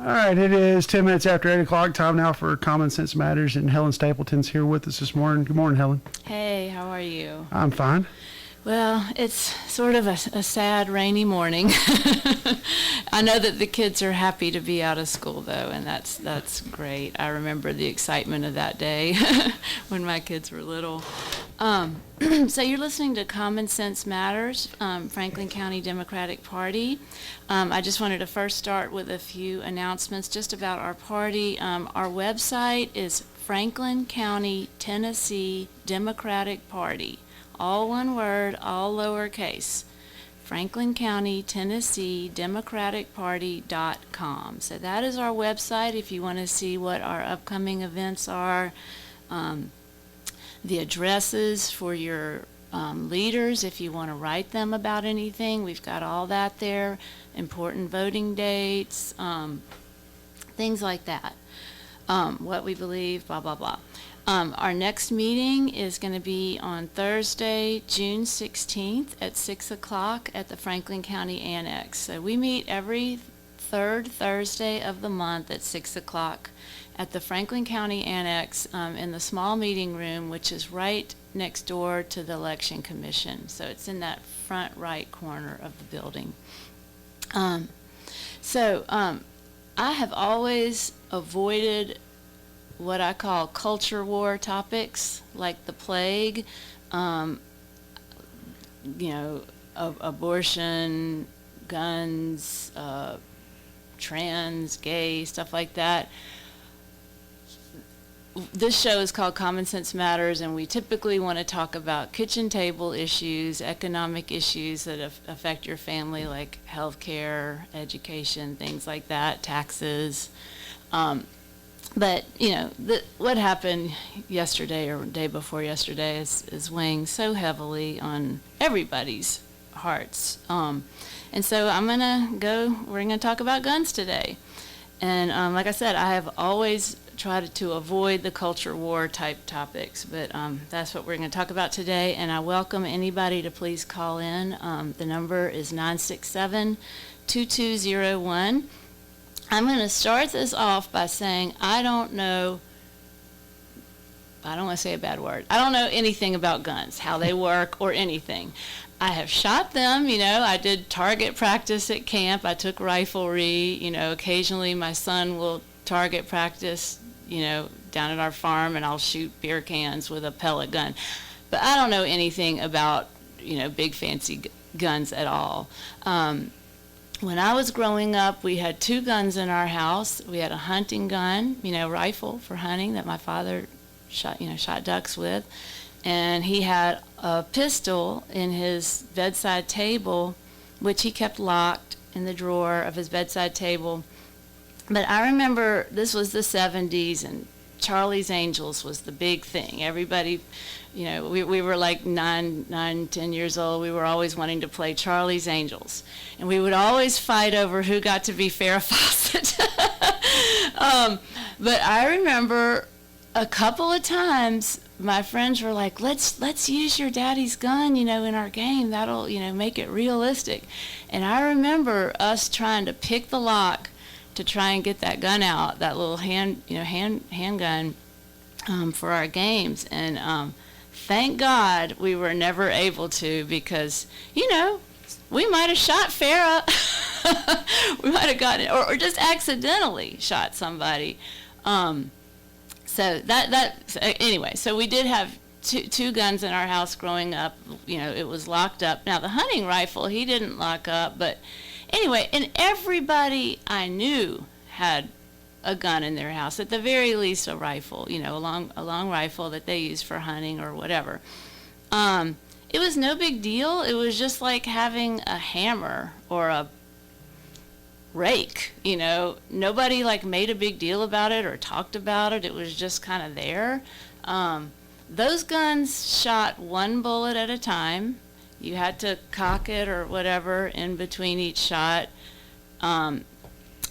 All right, it is 10 minutes after 8 o'clock. Time now for Common Sense Matters, and Helen Stapleton's here with us this morning. Good morning, Helen. Hey, how are you? I'm fine. Well, it's sort of a sad, rainy morning. I know that the kids are happy to be out of school, though, and that's great. I remember the excitement of that day when my kids were little. So you're listening to Common Sense Matters, Franklin County Democratic Party. I just wanted to first start with a few announcements just about our party. Our website is Franklin County, Tennessee Democratic Party. All one word, all lowercase. Franklin County, Tennessee Democratic Party.com. So that is our website if you want to see what our upcoming events are. The addresses for your leaders if you want to write them about anything. We've got all that there. Important voting dates, things like that. What we believe, blah, blah, blah. Our next meeting is going to be on Thursday, June 16th at 6 o'clock at the Franklin County Annex. So we meet every third Thursday of the month at 6 o'clock at the Franklin County Annex in the small meeting room, which is right next door to the Election Commission. So it's in that front right corner of the building. I have always avoided what I call culture war topics, like the plague, abortion, guns, trans, gay, stuff like that. This show is called Common Sense Matters, and we typically want to talk about kitchen table issues, economic issues that affect your family, like health care, education, things like that, taxes. But, what happened yesterday or day before yesterday is weighing so heavily on everybody's hearts. And so we're going to talk about guns today. And like I said, I have always tried to avoid the culture war type topics, but that's what we're going to talk about today. And I welcome anybody to please call in. The number is 967-2201. I'm going to start this off by saying I don't want to say a bad word. I don't know anything about guns, how they work or anything. I have shot them, I did target practice at camp. I took riflery, occasionally my son will target practice, down at our farm, and I'll shoot beer cans with a pellet gun. But I don't know anything about, big fancy guns at all. When I was growing up, we had two guns in our house. We had a hunting gun, rifle for hunting that my father shot ducks with. And he had a pistol in his bedside table, which he kept locked in the drawer of his bedside table. But I remember this was the 70s, and Charlie's Angels was the big thing. Everybody, we were like 9, 10 years old. We were always wanting to play Charlie's Angels. And we would always fight over who got to be Farrah Fawcett. But I remember a couple of times my friends were like, let's use your daddy's gun, in our game. That'll, make it realistic. And I remember us trying to pick the lock to try and get that gun out, that little handgun for our games. And thank God we were never able to, because, we might have shot Farrah. We might have gotten it, or just accidentally shot somebody. Anyway, so we did have two guns in our house growing up. It was locked up. Now, the hunting rifle, he didn't lock up, but anyway, and everybody I knew had a gun in their house, at the very least a rifle, a long rifle that they used for hunting or whatever. It was no big deal. It was just like having a hammer or a rake, Nobody made a big deal about it or talked about it. It was just kind of there. Those guns shot one bullet at a time. You had to cock it or whatever in between each shot. And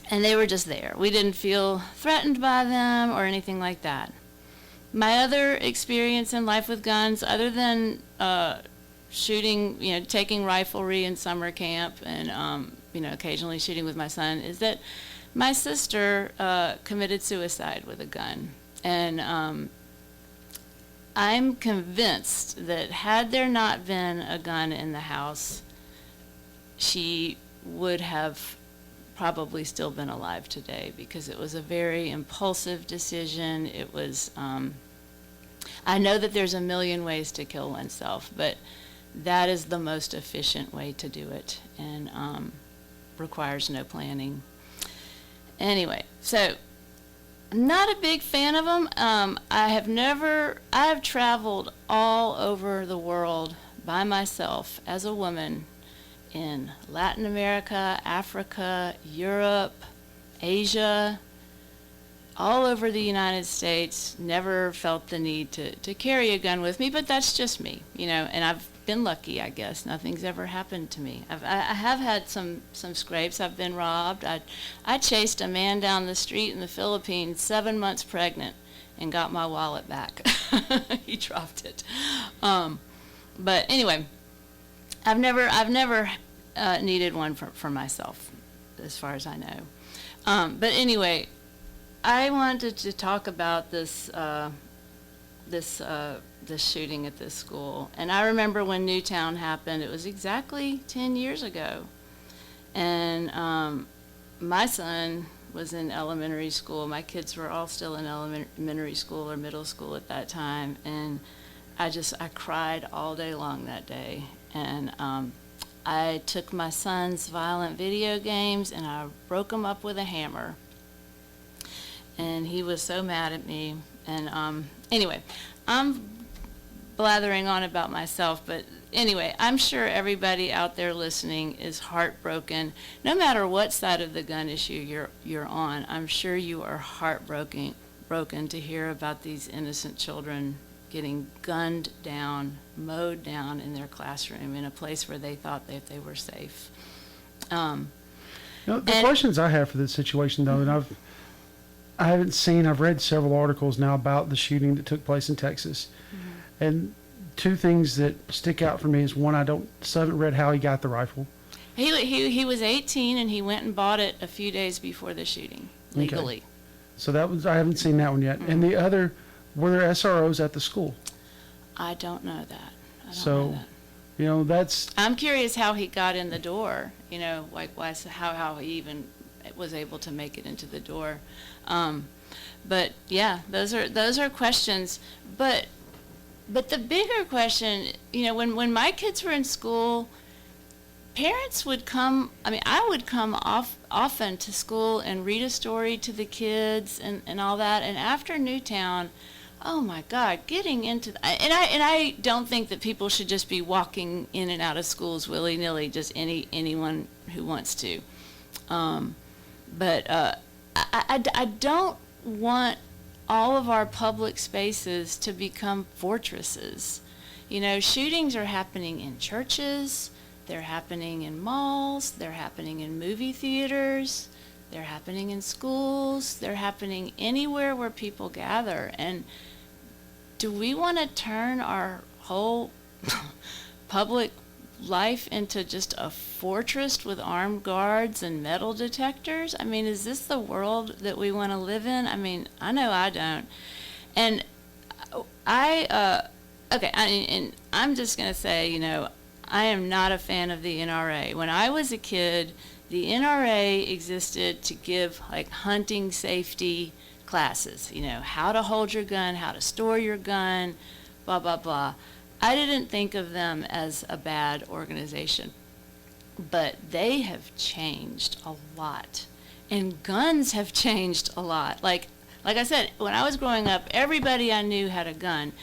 they were just there. We didn't feel threatened by them or anything like that. My other experience in life with guns, other than shooting, taking riflery in summer camp and, occasionally shooting with my son, is that My sister committed suicide with a gun, and I'm convinced that had there not been a gun in the house, she would have probably still been alive today, because it was a very impulsive decision. It was, I know that there's a million ways to kill oneself, but that is the most efficient way to do it, and requires no planning. Anyway, so I'm not a big fan of them. I have traveled all over the world by myself as a woman, in Latin America, Africa, Europe, Asia, all over the United States. Never felt the need to carry a gun with me, but that's just me, and I've been lucky, I guess. Nothing's ever happened to me. I have had some scrapes. I've been robbed. I chased a man down the street in the Philippines, 7 months pregnant, and got my wallet back. He dropped it. But anyway, I've never needed one for myself, as far as I know. But anyway, I wanted to talk about this shooting at this school. And I remember when Newtown happened, it was exactly 10 years ago. And my son was in elementary school. My kids were all still in elementary school or middle school at that time. And I cried all day long that day. And I took my son's violent video games and I broke them up with a hammer. And he was so mad at me. And anyway, I'm blathering on about myself, but anyway, I'm sure everybody out there listening is heartbroken. No matter what side of the gun issue you're on, I'm sure you are heartbroken to hear about these innocent children getting gunned down, mowed down in their classroom in a place where they thought that they were safe. The questions I have for this situation, though, and I've read several articles now about the shooting that took place in Texas. Mm-hmm. And two things that stick out for me is, one, I still haven't read how he got the rifle. He was 18 and he went and bought it a few days before the shooting, legally. Okay. So I haven't seen that one yet. Mm-hmm. And the other, were there SROs at the school? I don't know that. That's... I'm curious how he got in the door, how he even was able to make it into the door. But yeah, those are questions. But the bigger question, when my kids were in school, parents would come. I would come often to school and read a story to the kids and all that. And after Newtown, oh my God, getting into and I don't think that people should just be walking in and out of schools willy-nilly, just anyone who wants to. But I don't want all of our public spaces to become fortresses. Shootings are happening in churches, they're happening in malls, they're happening in movie theaters, they're happening in schools, they're happening anywhere where people gather. And do we want to turn our whole public life into just a fortress with armed guards and metal detectors? Is this the world that we want to live in? I know I don't. And and I'm just going to say, I am not a fan of the NRA. When I was a kid, the NRA existed to give hunting safety classes, how to hold your gun, how to store your gun, blah, blah, blah. I didn't think of them as a bad organization, but they have changed a lot, and guns have changed a lot. Like I said, when I was growing up, everybody I knew had a gun.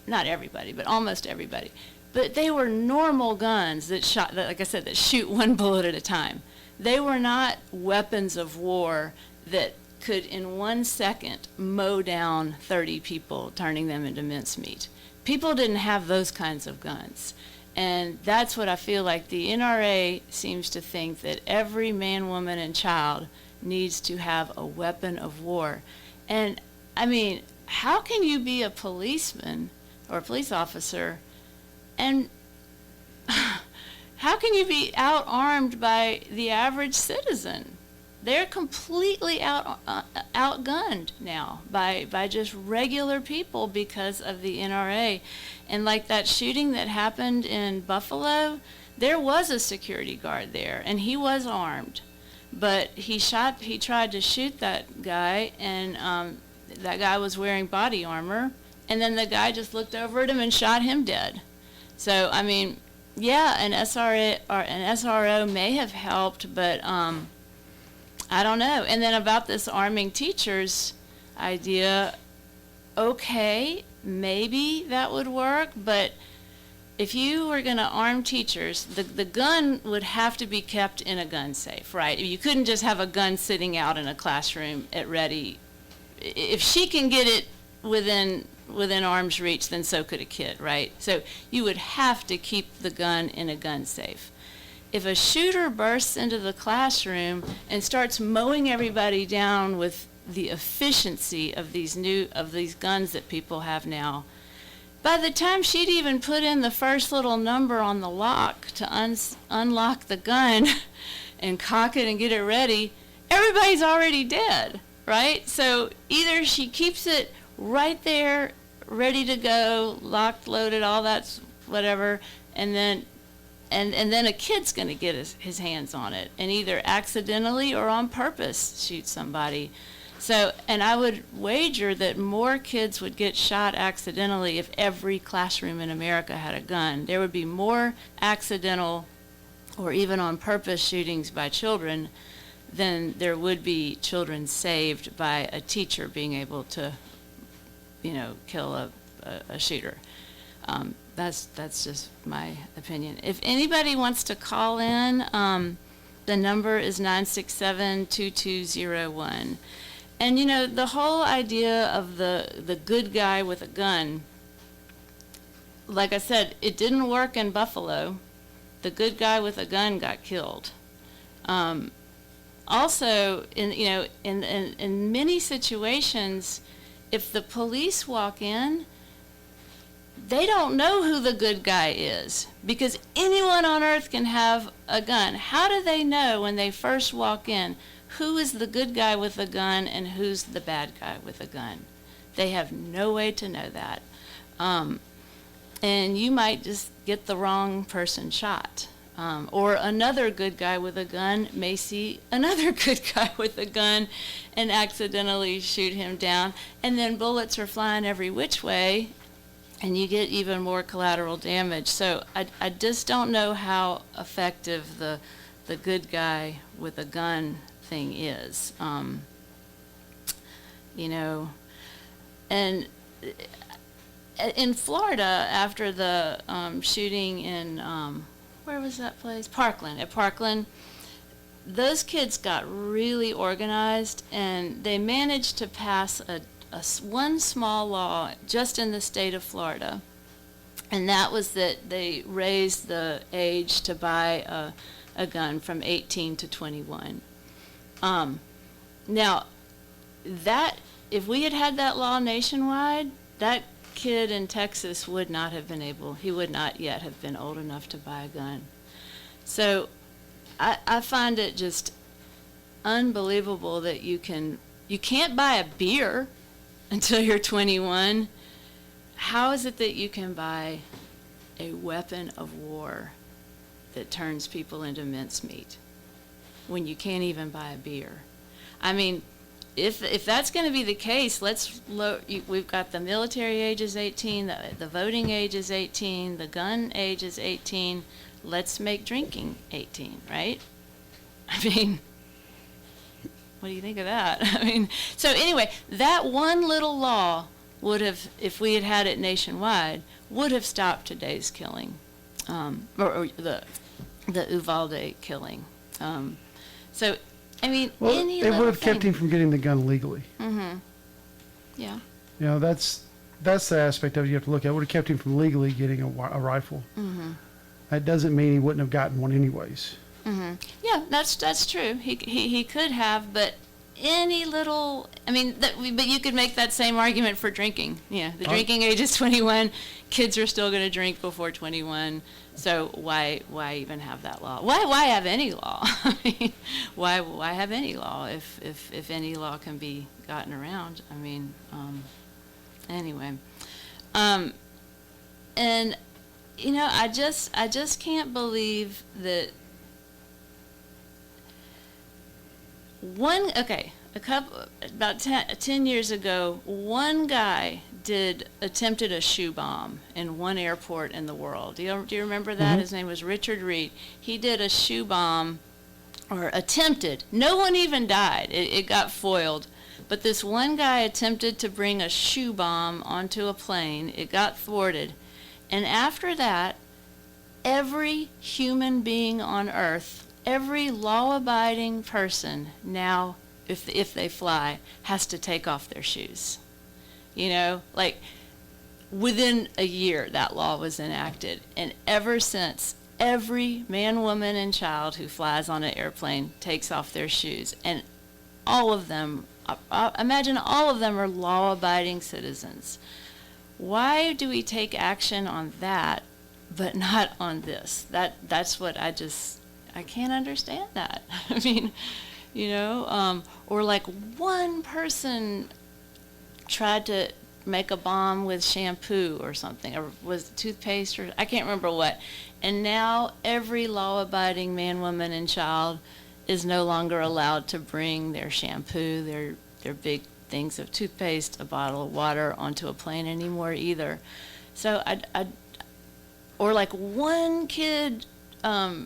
Not everybody, but almost everybody. But they were normal guns that shot, like I said, that shoot one bullet at a time. They were not weapons of war that could in 1 second mow down 30 people, turning them into mincemeat. People didn't have those kinds of guns. And that's what I feel like the NRA seems to think, that every man, woman, and child needs to have a weapon of war. And how can you be a policeman or a police officer, and how can you be out-armed by the average citizen? they're completely outgunned now by just regular people because of the NRA. And like that shooting that happened in Buffalo, there was a security guard there, and he was armed. But he tried to shoot that guy, and that guy was wearing body armor, and then the guy just looked over at him and shot him dead. So, I mean, yeah, an SRO may have helped, but I don't know. And then about this arming teachers idea, okay, maybe that would work, but if you were going to arm teachers, the gun would have to be kept in a gun safe, right? You couldn't just have a gun sitting out in a classroom at ready. If she can get it within arm's reach, then so could a kid, right? So you would have to keep the gun in a gun safe. If a shooter bursts into the classroom and starts mowing everybody down with the efficiency of these guns that people have now, by the time she'd even put in the first little number on the lock to unlock the gun and cock it and get it ready, everybody's already dead, right? So either she keeps it right there, ready to go, locked, loaded, all that's whatever, and then a kid's going to get his hands on it and either accidentally or on purpose shoot somebody. So, and I would wager that more kids would get shot accidentally if every classroom in America had a gun. There would be more accidental or even on purpose shootings by children than there would be children saved by a teacher being able to, kill a shooter. That's just my opinion. If anybody wants to call in, the number is 967-2201. And the whole idea of the good guy with a gun, like I said, it didn't work in Buffalo. The good guy with a gun got killed. Also, in many situations, if the police walk in, they don't know who the good guy is because anyone on earth can have a gun. How do they know when they first walk in who is the good guy with a gun and who's the bad guy with a gun? They have no way to know that. And you might just get the wrong person shot. Or another good guy with a gun may see another good guy with a gun and accidentally shoot him down. And then bullets are flying every which way, and you get even more collateral damage. So I just don't know how effective the good guy with a gun thing is. And in Florida, after the shooting in, where was that place? Parkland. At Parkland, those kids got really organized, and they managed to pass one small law just in the state of Florida, and that was that they raised the age to buy a gun from 18 to 21. Now, that if we had had that law nationwide, that kid in Texas would not yet have been old enough to buy a gun. So I find it just unbelievable that you can't buy a beer until you're 21. How is it that you can buy a weapon of war that turns people into mincemeat when you can't even buy a beer? I mean, if that's going to be the case, we've got the military age is 18, the voting age is 18, the gun age is 18. Let's make drinking 18, right? I mean, what do you think of that? I mean, so anyway, that one little law would have, if we had had it nationwide, would have stopped today's killing, or the Uvalde killing. So, I mean, Well, any it little would have kept thing. him from getting the gun legally. Mm-hmm. Yeah. That's the aspect of it you have to look at. It would have kept him from legally getting a rifle. Mm-hmm. That doesn't mean he wouldn't have gotten one anyways. Mm-hmm. Yeah, that's true. He could have, but any little, I mean, but you could make that same argument for drinking. Yeah, the drinking age is 21. Kids are still going to drink before 21. So why even have that law? Why have any law? I mean, why have any law if any law can be gotten around? I mean, anyway, and you know, I just can't believe that about 10 years ago, one guy attempted a shoe bomb in one airport in the world. Do you remember that? His name was Richard Reed. He did a shoe bomb, or attempted. No one even died. It got foiled. But this one guy attempted to bring a shoe bomb onto a plane. It got thwarted. And after that, every human being on Earth, every law-abiding person now, if they fly, has to take off their shoes. You know, like within a year that law was enacted, and ever since, every man, woman, and child who flies on an airplane takes off their shoes, and all of them, imagine all of them are law-abiding citizens. Why do we take action on that, but not on this? That's what I can't understand that. I mean, you know, or like one person tried to make a bomb with shampoo or something, or was it toothpaste, or I can't remember what. And now every law-abiding man, woman, and child is no longer allowed to bring their shampoo, their big things of toothpaste, a bottle of water onto a plane anymore either. So or like one kid, I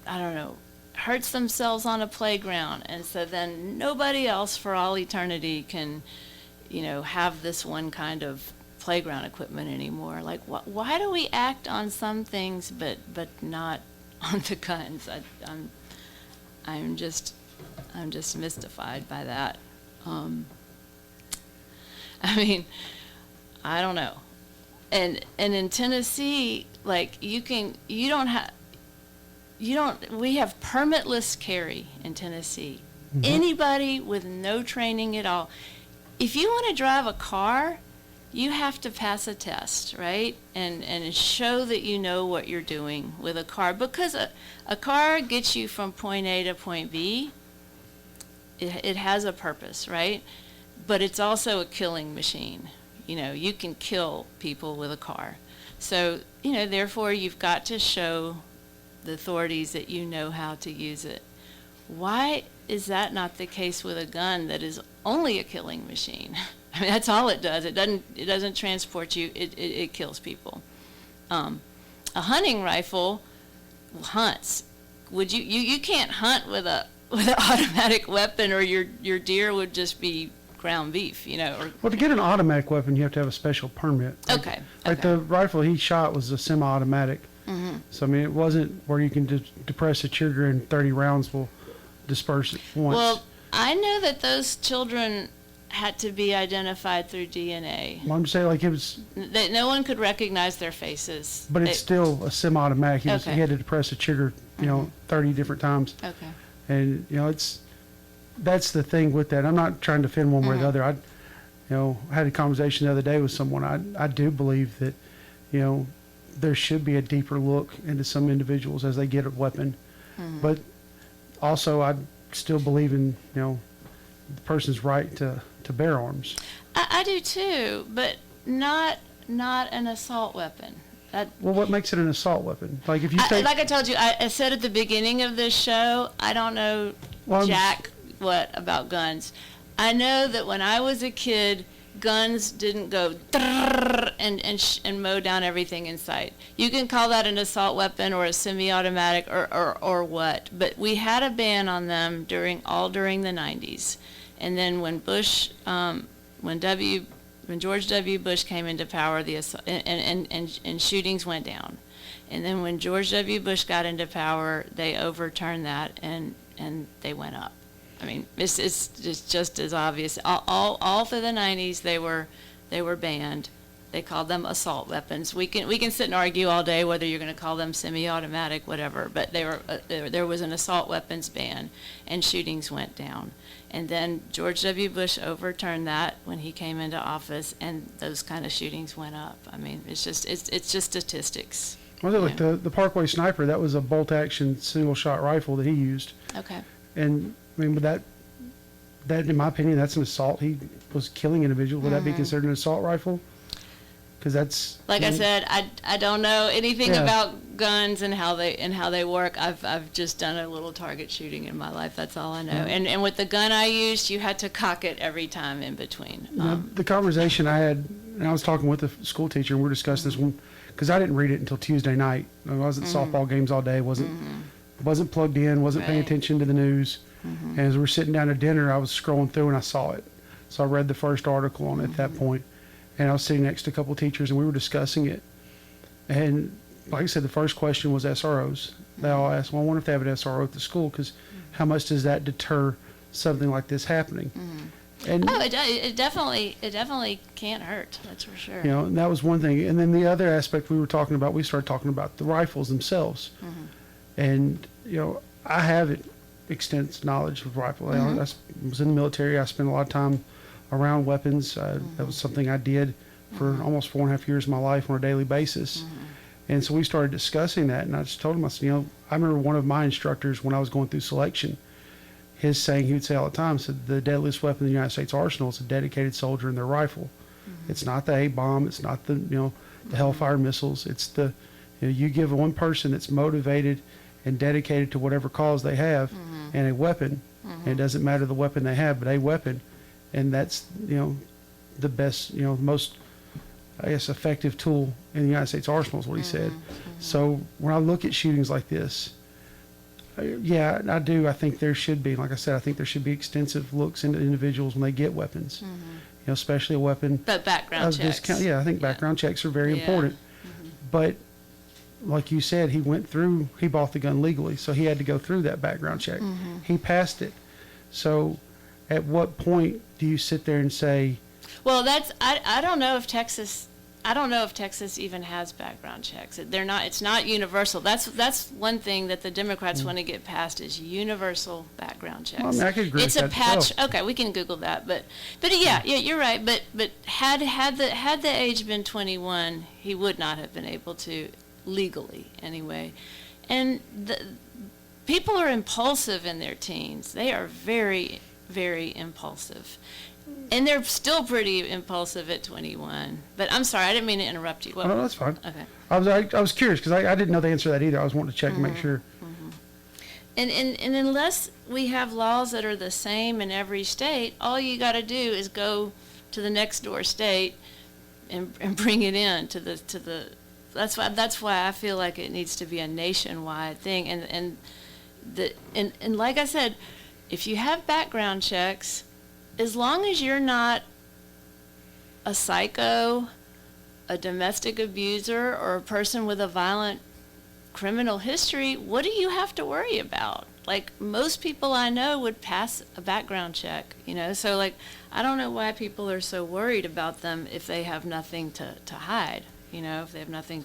don't know, hurts themselves on a playground, and so then nobody else for all eternity can, you know, have this one kind of playground equipment anymore. Like, why do we act on some things but not on the guns? I'm just mystified by that. I mean, I don't know. And in Tennessee, like we have permitless carry in Tennessee. Anybody with no training at all. If you want to drive a car, you have to pass a test, right? And show that you know what you're doing with a car. Because a car gets you from point A to point B. It has a purpose, right? But it's also a killing machine. You know, you can kill people with a car. So, you know, therefore you've got to show the authorities that you know how to use it. Why is that not the case with a gun that is only a killing machine? I mean, that's all it does. It doesn't transport you. It kills people. A hunting rifle hunts. You can't hunt with an automatic weapon, or your deer would just be ground beef, you know. Well, to get an automatic weapon, you have to have a special permit. Okay. Like the rifle he shot was a semi-automatic. So, I mean, it wasn't where you can depress a trigger and 30 rounds will disperse at once. Well, I know that those children had to be identified through DNA. Well, I'm saying, like, it was... No one could recognize their faces. But it's still a semi-automatic. He had to depress a trigger, you know, 30 different times. Okay. And, you know, that's the thing with that. I'm not trying to defend one way or the other. I had a conversation the other day with someone. I do believe that, you know, there should be a deeper look into some individuals as they get a weapon. But also, I still believe in, you know, the person's right to bear arms. I do too, but not an assault weapon. Well, what makes it an assault weapon? Like, if you take... Like I told you, I said at the beginning of this show, I don't know jack what about guns. I know that when I was a kid, guns didn't go and mow down everything in sight. You can call that an assault weapon or a semi-automatic or what, but we had a ban on them during the 90s. And then when when George W. Bush came into power, and shootings went down. And then when George W. Bush got into power, they overturned that and they went up. I mean, it's just as obvious. All through the 90s, they were banned. They called them assault weapons. We can sit and argue all day whether you're going to call them semi-automatic, whatever. But there was an assault weapons ban, and shootings went down. And then George W. Bush overturned that when he came into office, and those kind of shootings went up. I mean, it's just statistics. Was it like Yeah. the Parkway Sniper? That was a bolt action single shot rifle that he used. Okay. And I mean, with that in my opinion, that's an assault. He was killing individuals. Would that be considered an assault rifle? Because that's Like I said, I don't know anything Yeah. about guns and how they work. I've just done a little target shooting in my life. That's all I know. And with the gun I used, you had to cock it every time in between. the conversation I had, and I was talking with the school teacher, and we were discussing this one because I didn't read it until Tuesday night. I was at softball games all day. Wasn't plugged in. Wasn't paying Right. attention to the news. And as we were sitting down at dinner, I was scrolling through and I saw it. So I read the first article on it at that point, and I was sitting next to a couple of teachers, and we were discussing it. And like I said, the first question was SROs. They all asked, well, I wonder if they have an SRO at the school, because how much does that deter something like this happening? And Oh, it definitely can't hurt. That's for sure. you know, and that was one thing. And then the other aspect we started talking about the rifles themselves. And, you know, I have extensive knowledge of rifle. I was in the military. I spent a lot of time around weapons. That was something I did for almost 4.5 years of my life on a daily basis. And so we started discussing that, and I just told him, I said, you know, I remember one of my instructors when I was going through selection, his saying, he would say all the time, said the deadliest weapon in the United States arsenal is a dedicated soldier and their rifle. It's not the A-bomb. It's not the, you know, the Hellfire missiles. It's the, you know, you give one person that's motivated and dedicated to whatever cause they have and a weapon, and it doesn't matter the weapon they have, but a weapon, and that's, you know, the best, you know, most, I guess, effective tool in the United States arsenal is what he said. So when I look at shootings like this, yeah, I do. I think there should be, like I said, I think there should be extensive looks into individuals when they get weapons. You know, especially a weapon But background of this checks. kind. Yeah, I think background checks are very Yeah. important. But like you said, he bought the gun legally, so he had to go through that background check. He passed it. So at what point do you sit there and say, Well, I don't know if Texas even has background checks. It's not universal. That's one thing that the Democrats want to get passed is universal background checks. Well, I mean, I could agree It's with a that patch. myself. Okay, we can Google that, but yeah, you're right. But had the age been 21, he would not have been able to legally anyway. And people are impulsive in their teens. They are very, very impulsive. And they're still pretty impulsive at 21. But I'm sorry, I didn't mean to interrupt you. oh, no, that's fine. Okay. I was curious because I didn't know the answer to that either. I was wanting to check and make sure. And unless we have laws that are the same in every state, all you got to do is go to the next door state and bring it in to the. That's why I feel like it needs to be a nationwide thing. And like I said, if you have background checks, as long as you're not a psycho, a domestic abuser, or a person with a violent criminal history, what do you have to worry about? Like, most people I know would pass a background check, you know? So, like, I don't know why people are so worried about them if they have nothing to hide, you know, if they have nothing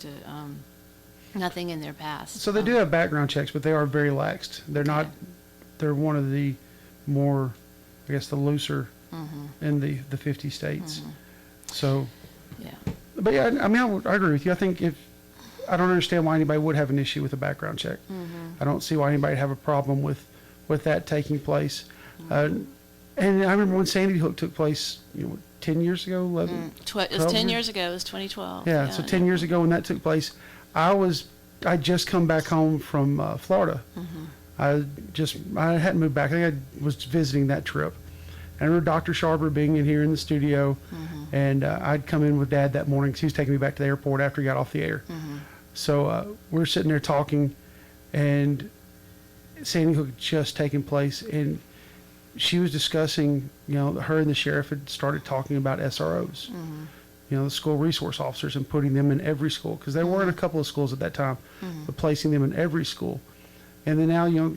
in their past. So they do have background checks, but they are very laxed. They're not. They're one of the more, I guess, the looser in the 50 states. So, Yeah. but yeah, I mean, I agree with you. I think I don't understand why anybody would have an issue with a background check. I don't see why anybody would have a problem with that taking place. And I remember when Sandy Hook took place, you know, 10 years ago, 11? It was 12 10 years ago. It was 2012. Yeah, so 10 years ago when that took place, I just come back home from Florida. I hadn't moved back. I think I was visiting that trip. And I remember Dr. Sharper being in here in the studio, and I'd come in with Dad that morning because he was taking me back to the airport after he got off the air. So we're sitting there talking, and Sandy Hook had just taken place, and she was discussing, you know, her and the sheriff had started talking about SROs, you know, the school resource officers, and putting them in every school, because they were in a couple of schools at that time, but placing them in every school. And then now, you know,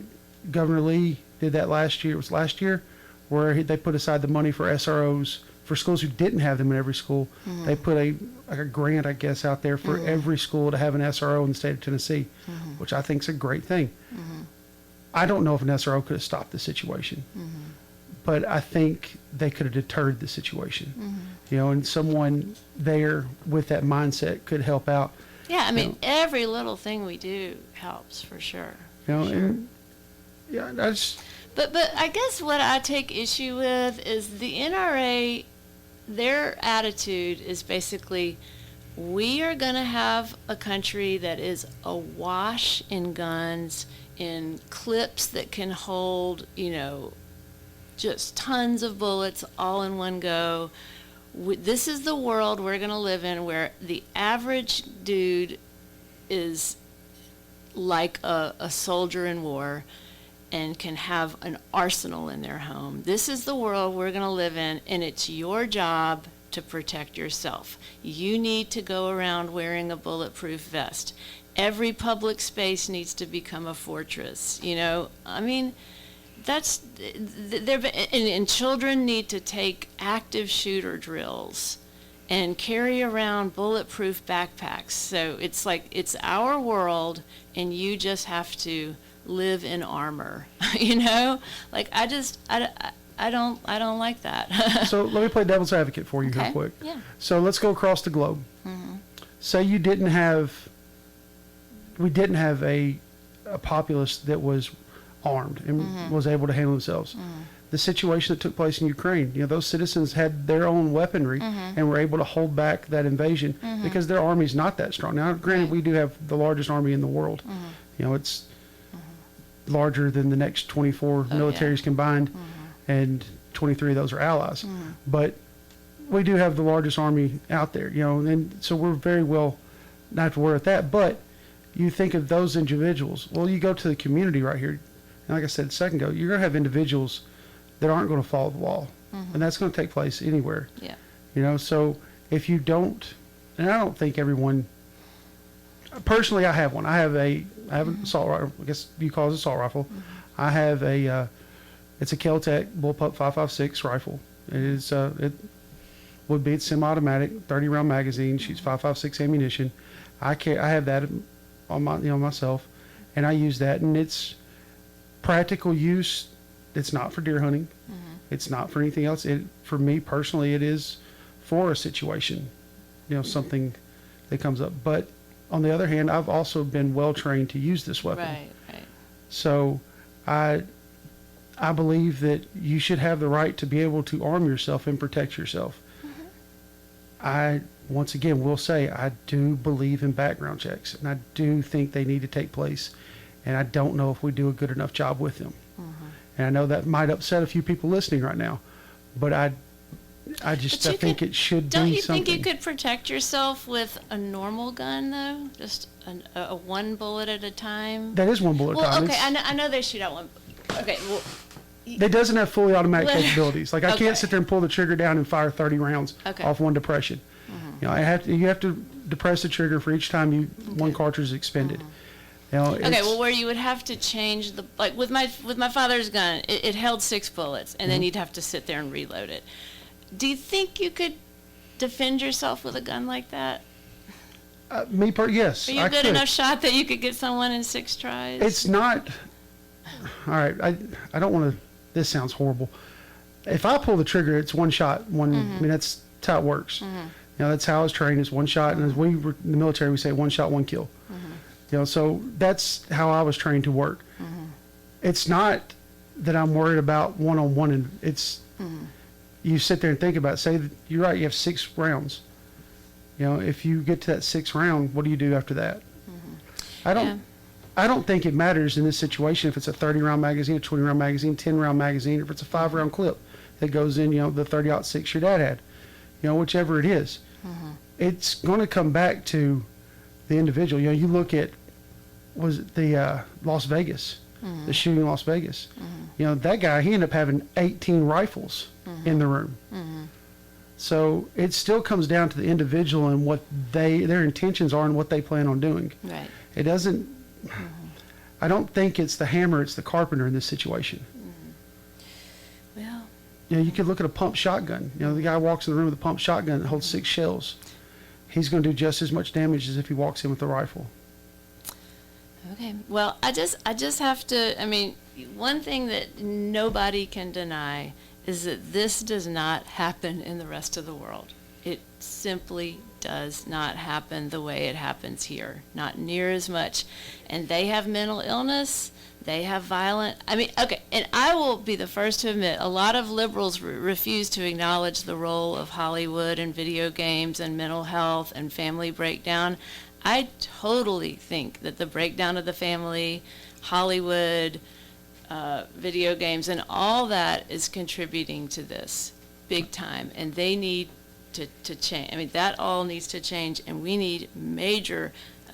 Governor Lee did that last year. It was last year where they put aside the money for SROs for schools who didn't have them in every school. They put a grant, I guess, out there for every school to have an SRO in the state of Tennessee, which I think is a great thing. I don't know if an SRO could have stopped the situation, but I think they could have deterred the situation. You know, and someone there with that mindset could help out. Yeah, I mean, know. every little thing we do helps for sure. You know, Sure. and yeah, that's But I guess what I take issue with is the NRA. Their attitude is basically, we are going to have a country that is awash in guns, in clips that can hold, just tons of bullets all in one go. This is the world we're going to live in, where the average dude is like a soldier in war and can have an arsenal in their home. This is the world we're going to live in, and it's your job to protect yourself. You need to go around wearing a bulletproof vest. Every public space needs to become a fortress. I mean, that's and children need to take active shooter drills and carry around bulletproof backpacks. So it's like, it's our world, and you just have to live in armor. Like, I don't like that. so. Let me play devil's advocate for you real Okay. quick. Yeah. So let's go across the globe. Say we didn't have a populace that was armed and was able to handle themselves. The situation that took place in Ukraine, those citizens had their own weaponry and were able to hold back that invasion because their army's not that strong. Now, granted, Right. we do have the largest army in the world. It's larger than the next 24 militaries combined, and 23 of those are allies. But we do have the largest army out there, and so we're very well not have to worry about that. But you think of those individuals. Well, you go to the community right here, and like I said a second ago, you're going to have individuals that aren't going to follow the law, and that's going to take place anywhere. Yeah. So if you don't, and I don't think everyone. Personally, I have one. I have an assault rifle. I guess you call it an assault rifle. I have it's a Kel-Tec Bullpup 5.56 rifle. It would be, it's semi-automatic, 30-round magazine, shoots 5.56 ammunition. I have that on myself, and I use that, and it's practical use. It's not for deer hunting. It's not for anything else. For me personally, it is for a situation, something that comes up. But on the other hand, I've also been well trained to use this weapon. Right. So I believe that you should have the right to be able to arm yourself and protect yourself. I, once again, will say I do believe in background checks, and I do think they need to take place, and I don't know if we do a good enough job with them. And I know that might upset a few people listening right now, but I think it should Don't be you something. think you could protect yourself with a normal gun, though? Just a one bullet at a time? That is one bullet Well, time. okay, I know they shoot out one. Okay, well, It doesn't have fully automatic Well, capabilities. Like I okay. can't sit there and pull the trigger down and fire 30 rounds Okay. off one depression. You have to depress the trigger for each time one cartridge is expended. okay, well, where you would have to change with my father's gun, it held 6 bullets, and then you'd have to sit there and reload it. Do you think you could defend yourself with a gun like that? Yes, Are you I a good could. enough shot that you could get someone in 6 tries? It's not. All right, I don't want to. This sounds horrible. If I pull the trigger, it's one shot. I mean, that's how it works. That's how I was trained. It's one shot, and as we were in the military, we say one shot, one kill. So that's how I was trained to work. It's not that I'm worried about one-on-one, and it's you sit there and think about it. Say that you're right. You have 6 rounds. If you get to that 6th round, what do you do after that? I don't think it matters in this situation if it's a 30-round magazine, a 20-round magazine, 10-round magazine, or if it's a 5-round clip that goes in, the 30-06 your dad had, whichever it is. It's going to come back to the individual. You look at, was it the Las Vegas, the shooting in Las Vegas. That guy, he ended up having 18 rifles in the room. So it still comes down to the individual and what their intentions are and what they plan on doing. Right. It doesn't. I don't think it's the hammer; it's the carpenter in this situation. Well, You could look at a pump shotgun. The guy walks in the room with a pump shotgun that holds 6 shells. He's going to do just as much damage as if he walks in with a rifle. okay. Well, I just have to. I mean, one thing that nobody can deny is that this does not happen in the rest of the world. It simply does not happen the way it happens here, not near as much. And they have mental illness, they have violent, I mean, okay, and I will be the first to admit, a lot of liberals refuse to acknowledge the role of Hollywood and video games and mental health and family breakdown. I totally think that the breakdown of the family, Hollywood, video games, and all that is contributing to this big time, and they need to change. I mean, that all needs to change, and we need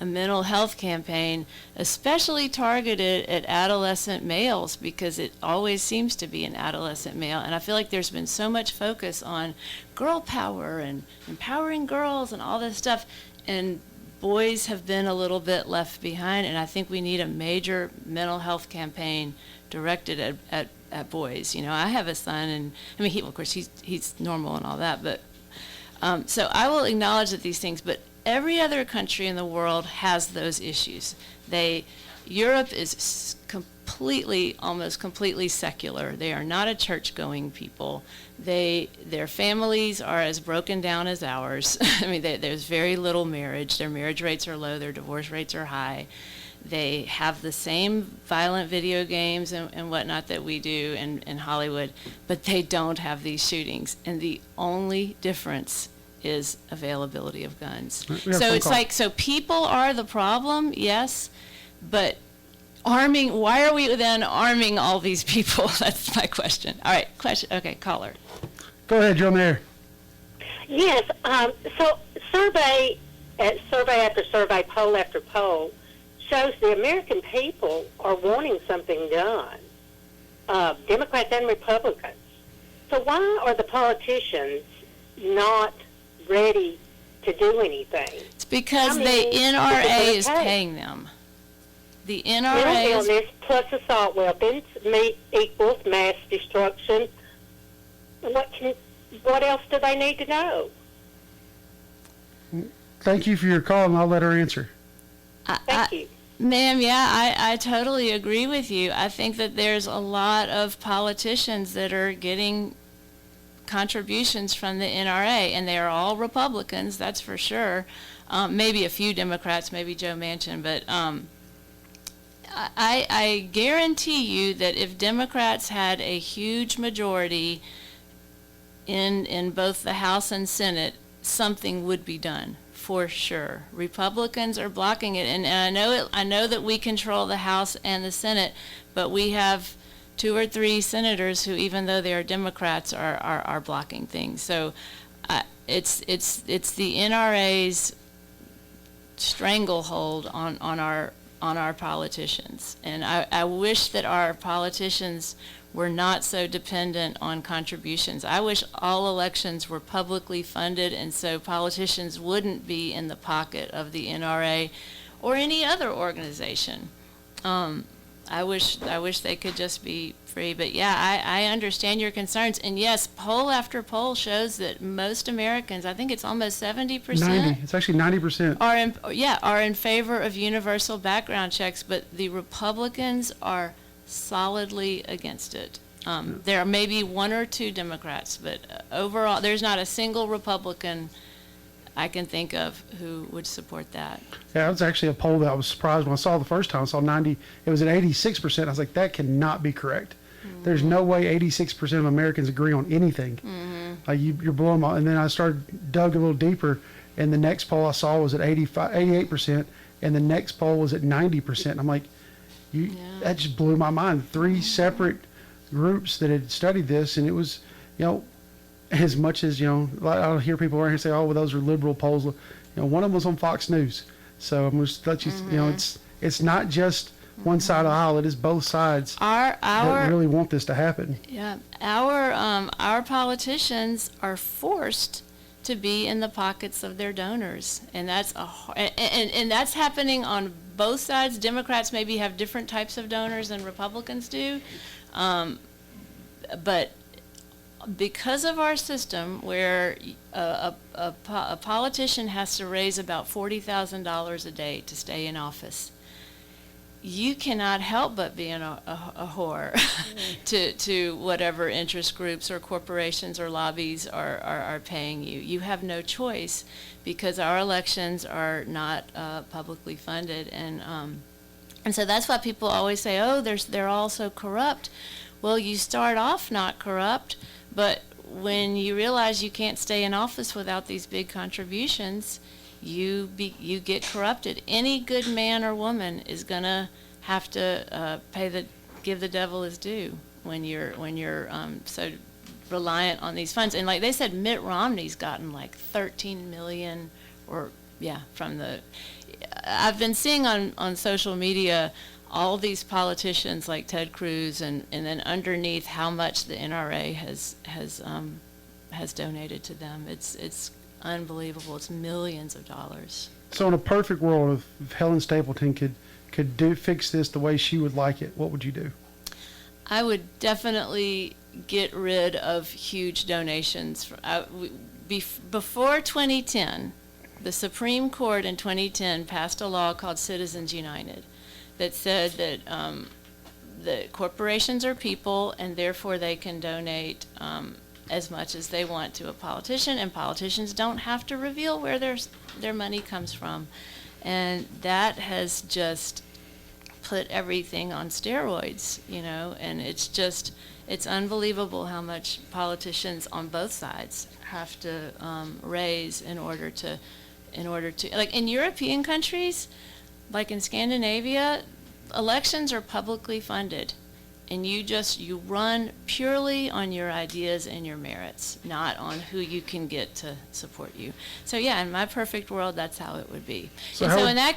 a mental health campaign, especially targeted at adolescent males, because it always seems to be an adolescent male. And I feel like there's been so much focus on girl power and empowering girls and all this stuff, and boys have been a little bit left behind. And I think we need a major mental health campaign directed at boys. You know, I have a son, and I mean, of course, he's normal and all that, but so I will acknowledge that these things, but every other country in the world has those issues. Europe is almost completely secular. They are not a church-going people. Their families are as broken down as ours. I mean, there's very little marriage. Their marriage rates are low. Their divorce rates are high. They have the same violent video games and whatnot that we do in Hollywood, but they don't have these shootings. And the only difference is availability of guns. So it's like, so people are the problem, yes, but why are we then arming all these people? That's my question. All right, okay, caller. Go ahead, you're on the air. Yes, so survey after survey, poll after poll, shows the American people are wanting something done, Democrats and Republicans. So why are the politicians not ready to do anything? It's because the NRA is paying them. The NRA mental illness plus assault weapons equals mass destruction. What else do they need to know? Thank you for your call, and I'll let her answer. Thank you. Ma'am, yeah, I totally agree with you. I think that there's a lot of politicians that are getting contributions from the NRA, and they are all Republicans, that's for sure. Maybe a few Democrats, maybe Joe Manchin, but I guarantee you that if Democrats had a huge majority in both the House and Senate, something would be done. For sure. Republicans are blocking it, and I know that we control the House and the Senate, but we have 2 or 3 senators who, even though they are Democrats, are blocking things. So it's the NRA's stranglehold on our politicians, and I wish that our politicians were not so dependent on contributions. I wish all elections were publicly funded, and so politicians wouldn't be in the pocket of the NRA or any other organization. I wish they could just be free. But yeah, I understand your concerns. And yes, poll after poll shows that most Americans, I think it's almost 70%. 90. It's actually 90%. Are in favor of universal background checks, but the Republicans are solidly against it. There are maybe 1 or 2 Democrats, but overall, there's not a single Republican I can think of who would support that. Yeah, it was actually a poll that I was surprised when I saw the first time. I saw 90. It was at 86%. I was like, that cannot be correct. Mm-hmm. There's no way 86% of Americans agree on anything. Mm-hmm. You're blowing my. And then I dug a little deeper, and the next poll I saw was at 88%, and the next poll was at 90%. I'm like, that just blew my mind. 3 separate groups that had studied this, and it was, as much as, I'll hear people around here say, oh, well, those are liberal polls. One of them was on Fox News. So I'm just let you, it's not just one side of the aisle. It is both sides that really want this to happen. Yeah, our politicians are forced to be in the pockets of their donors, and that's and that's happening on both sides. Democrats maybe have different types of donors than Republicans do, but because of our system where a politician has to raise about $40,000 a day to stay in office, you cannot help but be a whore to whatever interest groups or corporations or lobbies are paying you. You have no choice because our elections are not publicly funded, and so that's why people always say, oh, they're all so corrupt. Well, you start off not corrupt, but when you realize you can't stay in office without these big contributions, you get corrupted. Any good man or woman is gonna have to give the devil his due when you're so reliant on these funds. And like they said, Mitt Romney's gotten like 13 million, or from the. I've been seeing on social media all these politicians like Ted Cruz, and then underneath how much the NRA has donated to them. It's unbelievable. It's millions of dollars. So in a perfect world, if Helen Stapleton could fix this the way she would like it, what would you do? I would definitely get rid of huge donations. Before 2010, the Supreme Court in 2010 passed a law called Citizens United that said that corporations are people, and therefore they can donate as much as they want to a politician, and politicians don't have to reveal where their money comes from. And that has just put everything on steroids, and it's unbelievable how much politicians on both sides have to raise in order to, like in European countries, like in Scandinavia, elections are publicly funded, and you run purely on your ideas and your merits, not on who you can get to support you. So in my perfect world, that's how it would be. So in that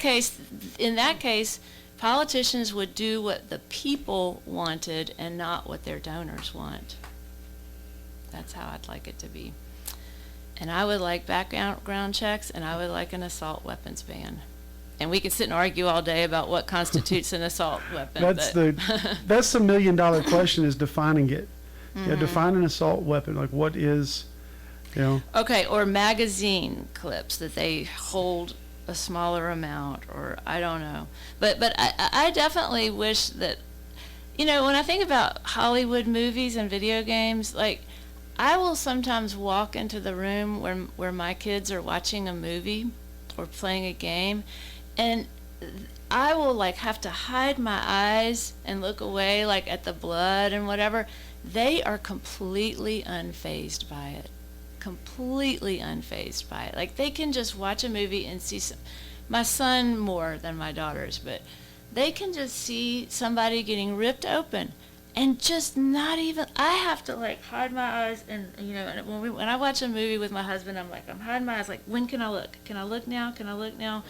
case, politicians would do what the people wanted and not what their donors want. That's how I'd like it to be. And I would like background checks, and I would like an assault weapons ban. And we could sit and argue all day about what constitutes an assault weapon. That's the $1 million question, is defining it. Mm-hmm. Define an assault weapon. Like, what is, Okay, or magazine clips that they hold a smaller amount, or I don't know. But I definitely wish that, when I think about Hollywood movies and video games, like, I will sometimes walk into the room where my kids are watching a movie or playing a game, and I will like have to hide my eyes and look away, like at the blood and whatever. They are completely unfazed by it. Completely unfazed by it. Like, they can just watch a movie and see my son more than my daughters, but they can just see somebody getting ripped open and just not even. I have to like hide my eyes, and when I watch a movie with my husband, I'm hiding my eyes, like, when can I look? Can I look now? Can I look now?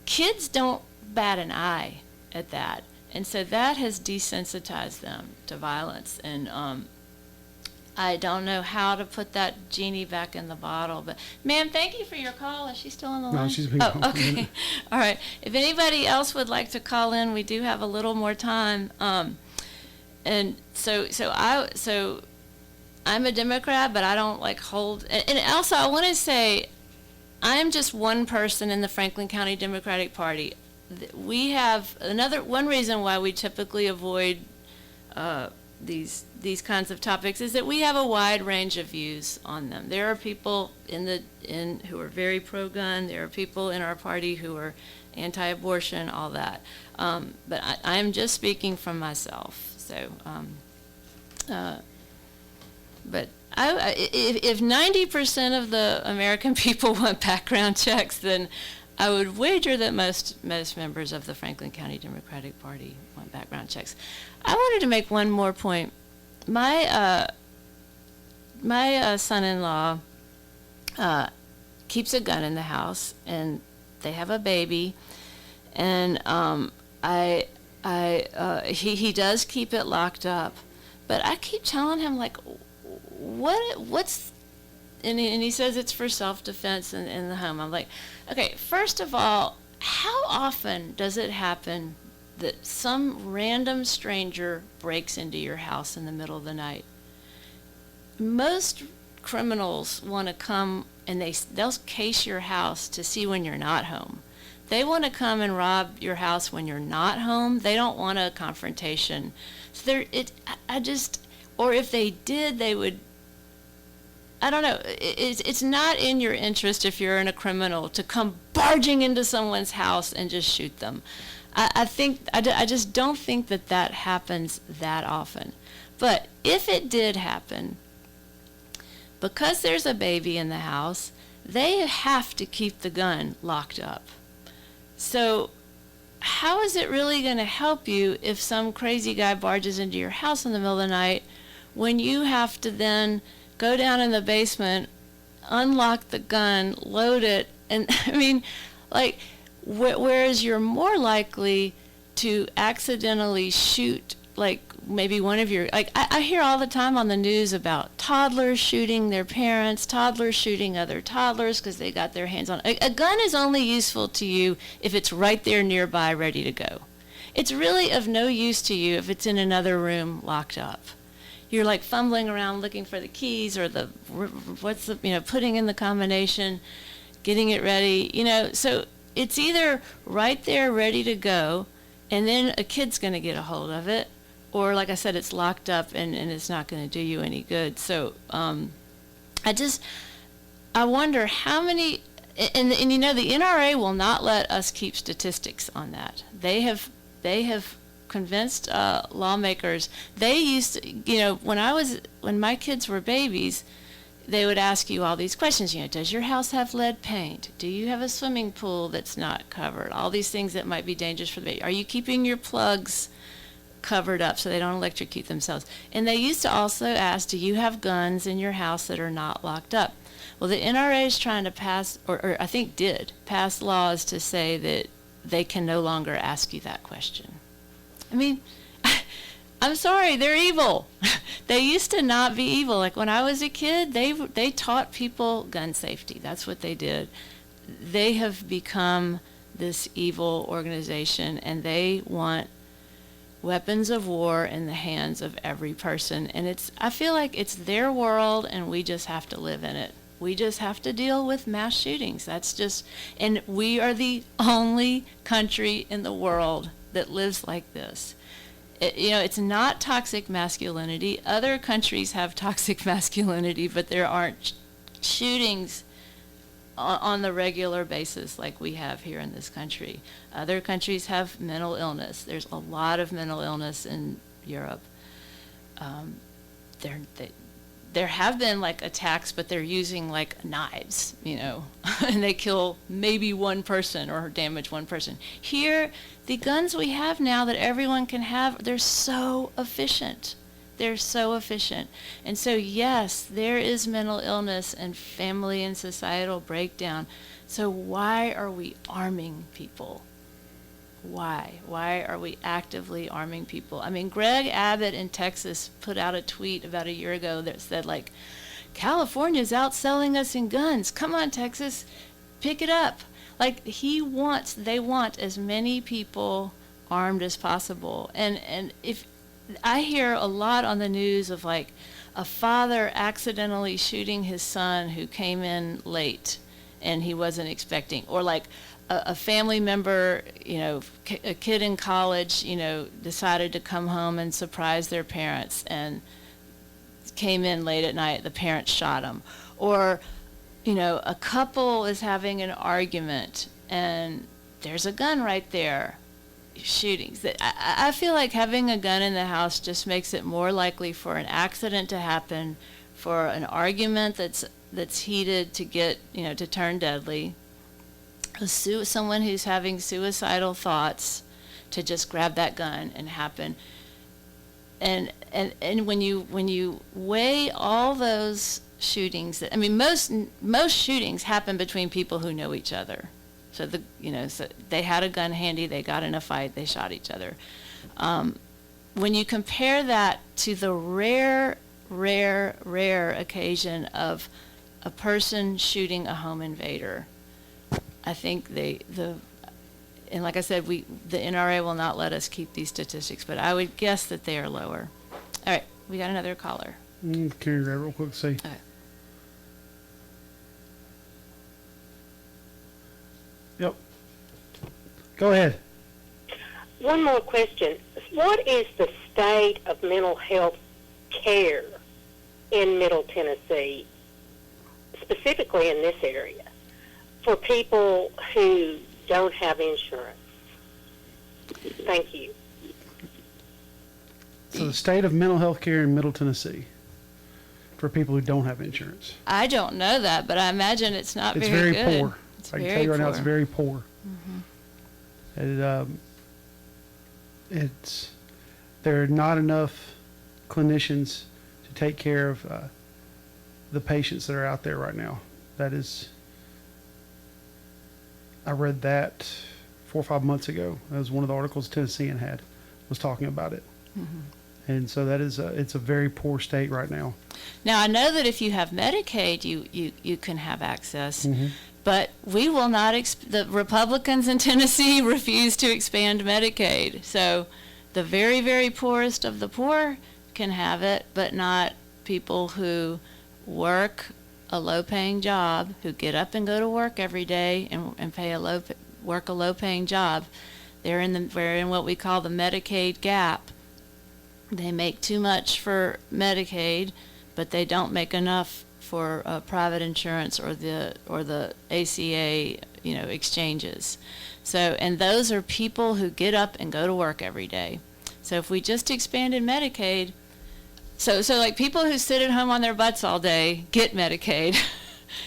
Kids don't bat an eye at that, and so that has desensitized them to violence. And I don't know how to put that genie back in the bottle. But, ma'am, thank you for your call. Is she still on the line? No, she's been gone. Okay. All right. If anybody else would like to call in, we do have a little more time. And so I'm a Democrat, but I don't like hold. And also, I want to say, I'm just one person in the Franklin County Democratic Party. We have one reason why we typically avoid these kinds of topics is that we have a wide range of views on them. There are people who are very pro-gun. There are people in our party who are anti-abortion, all that. But I'm just speaking from myself. So, but if 90% of the American people want background checks, then I would wager that most members of the Franklin County Democratic Party want background checks. I wanted to make one more point. My son-in-law keeps a gun in the house, and they have a baby, and he does keep it locked up, but I keep telling him, like, what's and he says it's for self-defense in the home. I'm like, okay, first of all, how often does it happen that some random stranger breaks into your house in the middle of the night? Most criminals want to come and they'll case your house to see when you're not home. They want to come and rob your house when you're not home. They don't want a confrontation. So I just, or if they did, they would, I don't know. It's not in your interest if you're a criminal to come barging into someone's house and just shoot them. I just don't think that happens that often. But if it did happen, because there's a baby in the house, they have to keep the gun locked up. So how is it really going to help you if some crazy guy barges into your house in the middle of the night when you have to then go down in the basement, unlock the gun, load it, and I mean, like, whereas you're more likely to accidentally shoot, like, maybe one of your, like, I hear all the time on the news about toddlers shooting their parents, toddlers shooting other toddlers because they got their hands on it. A gun is only useful to you if it's right there nearby, ready to go. It's really of no use to you if it's in another room locked up. You're like fumbling around looking for the keys or putting in the combination, getting it ready, so it's either right there ready to go and then a kid's going to get a hold of it, or like I said, it's locked up and it's not going to do you any good. So I wonder how many, and the NRA will not let us keep statistics on that. They have convinced lawmakers. They used to, when my kids were babies, they would ask you all these questions. Does your house have lead paint? Do you have a swimming pool that's not covered? All these things that might be dangerous for the baby. Are you keeping your plugs covered up so they don't electrocute themselves? And they used to also ask, do you have guns in your house that are not locked up? Well, the NRA is trying to pass, or I think did, pass laws to say that they can no longer ask you that question. I mean, I'm sorry, they're evil. They used to not be evil. Like when I was a kid, they taught people gun safety. That's what they did. They have become this evil organization, and they want weapons of war in the hands of every person. And I feel like it's their world, and we just have to live in it. We just have to deal with mass shootings. And we are the only country in the world that lives like this. It's not toxic masculinity. Other countries have toxic masculinity, but there aren't shootings on the regular basis like we have here in this country. Other countries have mental illness. There's a lot of mental illness in Europe. There have been like attacks, but they're using like knives, and they kill maybe one person or damage one person. Here, the guns we have now that everyone can have, they're so efficient. They're so efficient. And so, yes, there is mental illness and family and societal breakdown. So why are we arming people? Why? Why are we actively arming people? I mean, Greg Abbott in Texas put out a tweet about a year ago that said, like, California's outselling us in guns. Come on, Texas, pick it up. Like, they want as many people armed as possible. And if I hear a lot on the news of, like, a father accidentally shooting his son who came in late and he wasn't expecting, or like a family member, a kid in college, decided to come home and surprise their parents and came in late at night, the parents shot him. Or, a couple is having an argument and there's a gun right there, shootings. I feel like having a gun in the house just makes it more likely for an accident to happen, for an argument that's heated to get, to turn deadly, someone who's having suicidal thoughts to just grab that gun and happen. And when you weigh all those shootings, most shootings happen between people who know each other. So so they had a gun handy, they got in a fight, they shot each other. When you compare that to the rare occasion of a person shooting a home invader, I think and like I said, the NRA will not let us keep these statistics, but I would guess that they are lower. All right, we got another caller. Carry that real quick, see. Okay. Yep. Go ahead. One more question. What is the state of mental health care in Middle Tennessee, specifically in this area, for people who don't have insurance? Thank you. So the state of mental health care in Middle Tennessee for people who don't have insurance. I don't know that, but I imagine it's not It's very very good. poor. It's I can very tell you right now, it's poor. very poor. There are not enough clinicians to take care of the patients that are out there right now. That is, I read that 4 or 5 months ago. That was one of the articles Tennessean had, was talking about it. And so that is it's a very poor state right now. Now, I know that if you have Medicaid, you can have access, Mm-hmm. but we will not, the Republicans in Tennessee refuse to expand Medicaid. So the very, very poorest of the poor can have it, but not people who work a low-paying job, who get up and go to work every day and work a low-paying job. We're in what we call the Medicaid gap. They make too much for Medicaid, but they don't make enough for private insurance or the ACA, exchanges. So, and those are people who get up and go to work every day. So if we just expanded Medicaid, so like people who sit at home on their butts all day get Medicaid,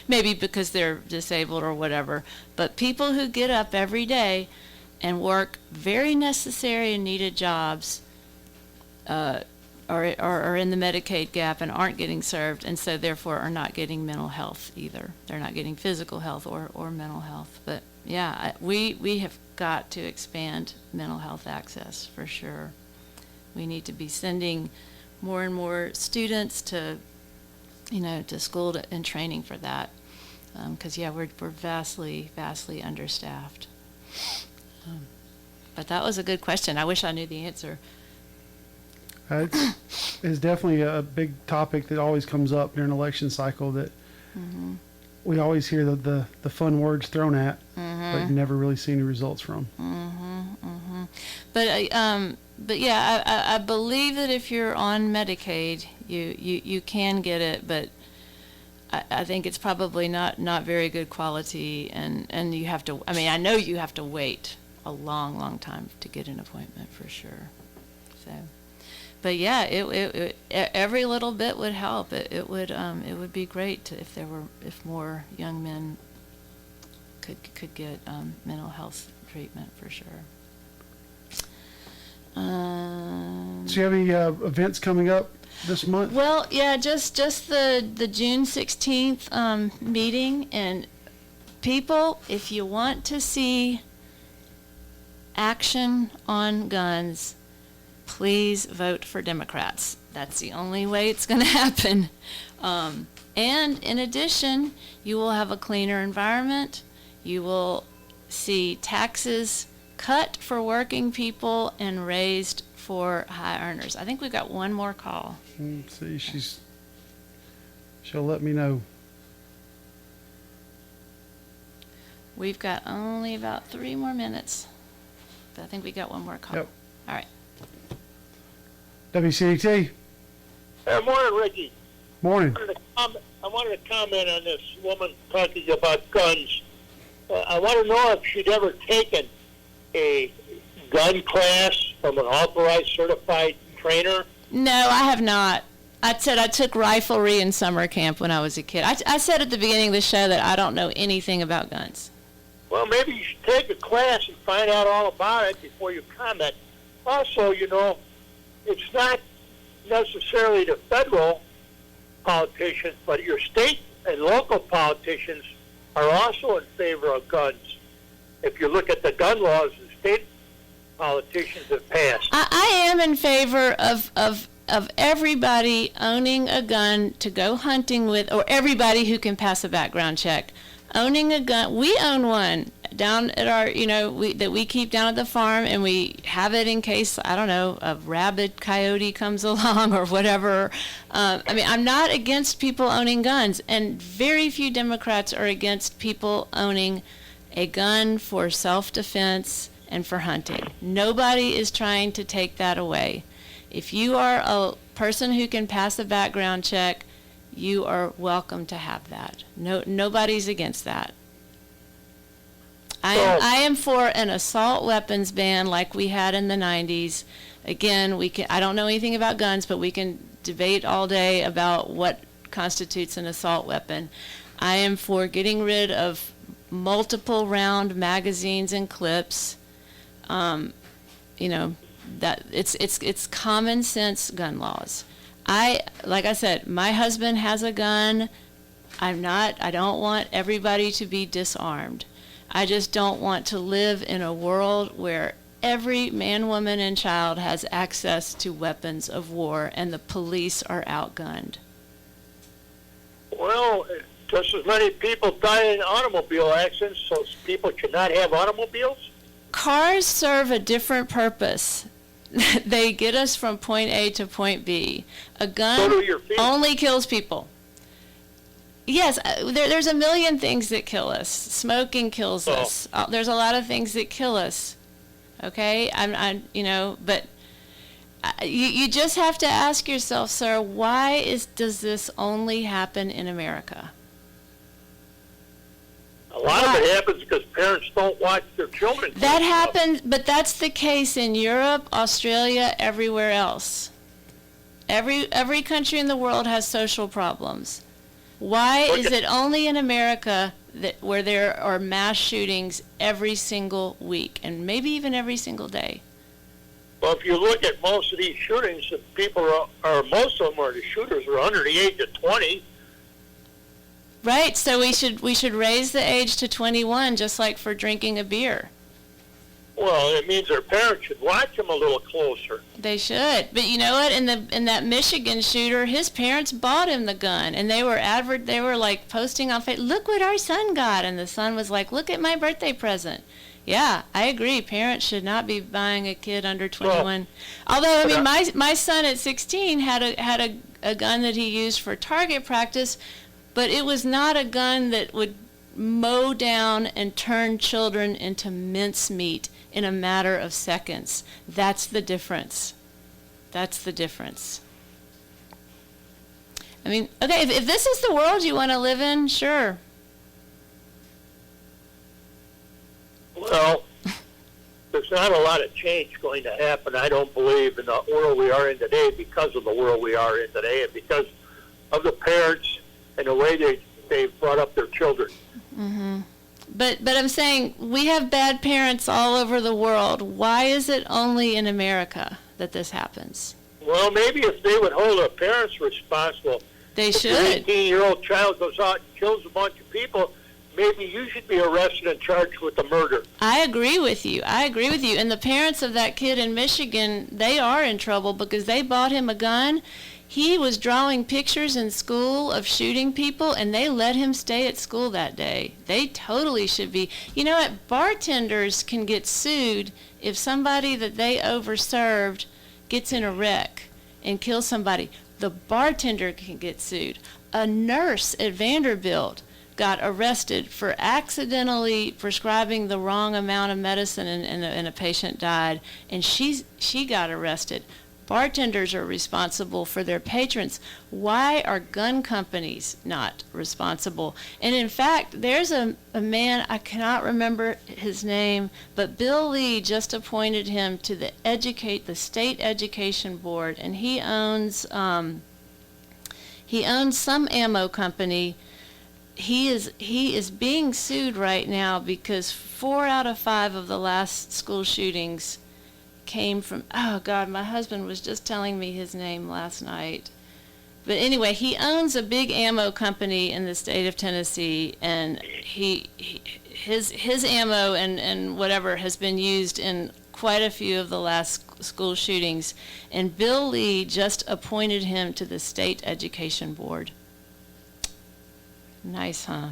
maybe because they're disabled or whatever, but people who get up every day and work very necessary and needed jobs are in the Medicaid gap and aren't getting served, and so therefore are not getting mental health either. They're not getting physical health or mental health. But yeah, we have got to expand mental health access for sure. We need to be sending more and more students to school and training for that, because we're vastly understaffed. But that was a good question. I wish I knew the answer. It's definitely a big topic that always comes up during election cycle that we always hear the fun words thrown at, but never really see any results from. But yeah, I believe that if you're on Medicaid, you can get it, but I think it's probably not very good quality, and you have to. I mean, I know you have to wait a long time to get an appointment for sure. So. But yeah, it every little bit would help. It would be great if more young men could get mental health treatment for sure. Do you have any events coming up this month? Well, yeah, just the June 16th meeting, and people, if you want to see action on guns, please vote for Democrats. That's the only way it's going to happen. And in addition, you will have a cleaner environment. You will see taxes cut for working people and raised for high earners. I think we've got one more call. See, she'll let me know. We've got only about 3 more minutes. But I think we got one more call. Yep. All right. WCT. Morning, Ricky. Morning. I wanted to comment on this woman talking about guns. I want to know if she'd ever taken a gun class from an authorized, certified trainer. No, I have not. I said I took riflery in summer camp when I was a kid. I said at the beginning of the show that I don't know anything about guns. Well, maybe you should take a class and find out all about it before you comment. Also, it's not necessarily the federal politicians, but your state and local politicians are also in favor of guns. If you look at the gun laws the state politicians have passed. I am in favor of everybody owning a gun to go hunting with, or everybody who can pass a background check. Owning a gun, we own one down at our, that we keep down at the farm, and we have it in case, I don't know, a rabid coyote comes along or whatever. I'm not against people owning guns, and very few Democrats are against people owning a gun for self-defense and for hunting. Nobody is trying to take that away. If you are a person who can pass a background check, you are welcome to have that. Nobody's against that. I am for an assault weapons ban like we had in the 90s. Again, I don't know anything about guns, but we can debate all day about what constitutes an assault weapon. I am for getting rid of multiple round magazines and clips. That it's common sense gun laws. Like I said, my husband has a gun. I don't want everybody to be disarmed. I just don't want to live in a world where every man, woman, and child has access to weapons of war and the police are outgunned. Well, just as many people die in automobile accidents, so people cannot have automobiles? Cars serve a different purpose. They get us from point A to point B. A gun So do your feet. only kills people. Yes, there's a million things that kill us. Smoking kills us. There's a lot of things that kill us. Okay, but you just have to ask yourself, sir, why does this only happen in America? A lot of it happens because parents don't watch their children. That happens, but that's the case in Europe, Australia, everywhere else. Every country in the world has social problems. Why is it only in America where there are mass shootings every single week and maybe even every single day? Well, if you look at most of these shootings, the people most of them are the shooters are under the age of 20. Right, so we should raise the age to 21, just like for drinking a beer. Well, it means their parents should watch them a little closer. They should, but you know what? In that Michigan shooter, his parents bought him the gun, and they were like posting on Facebook, "Look what our son got," and the son was like, "Look at my birthday present." Yeah, I agree. Parents should not be buying a kid under 21. Although, I mean, my son at 16 had a gun that he used for target practice, but it was not a gun that would mow down and turn children into mincemeat in a matter of seconds. That's the difference. That's the difference. I mean, okay, if this is the world you want to live in, sure. Well, there's not a lot of change going to happen, I don't believe, in the world we are in today because of the world we are in today and because of the parents and the way they've brought up their children. Mm-hmm. But I'm saying we have bad parents all over the world. Why is it only in America that this happens? Well, maybe if they would hold their parents responsible. They if should. If an 18-year-old child goes out and kills a bunch of people, maybe you should be arrested and charged with the murder. I agree with you. And the parents of that kid in Michigan, they are in trouble because they bought him a gun. He was drawing pictures in school of shooting people, and they let him stay at school that day. They totally should be. You know what? Bartenders can get sued if somebody that they overserved gets in a wreck and kills somebody. The bartender can get sued. A nurse at Vanderbilt got arrested for accidentally prescribing the wrong amount of medicine and a patient died, and she got arrested. Bartenders are responsible for their patrons. Why are gun companies not responsible? And in fact, there's a man, I cannot remember his name, but Bill Lee just appointed him to the state education board, and he owns some ammo company. He is being sued right now because 4 out of 5 of the last school shootings came from, oh God, my husband was just telling me his name last night. But anyway, he owns a big ammo company in the state of Tennessee, and his ammo and whatever has been used in quite a few of the last school shootings, and Bill Lee just appointed him to the state education board. Nice, huh?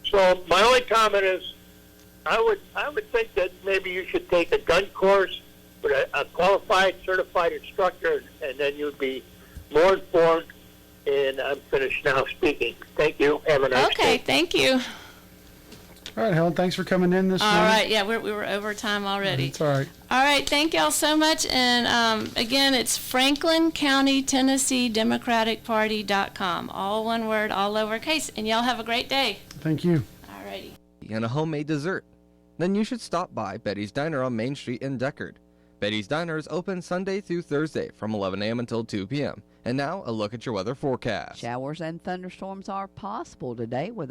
So my only comment is, I would think that maybe you should take a gun course with a qualified, certified instructor, and then you'd be more informed. And I'm finished now speaking. Thank you. Have a nice day. Okay, thank you. All right, Helen, thanks for coming in this All morning. right, yeah, we were over time already. It's all right. All right, thank y'all so much. And again, it's Franklin County, Tennessee Democratic Party.com. All one word, all lowercase. And y'all have a great day. Thank you. All righty. And a homemade dessert? Then you should stop by Betty's Diner on Main Street in Deckard. Betty's Diner is open Sunday through Thursday from 11 a.m. until 2 p.m. And now, a look at your weather forecast. Showers and thunderstorms are possible today with a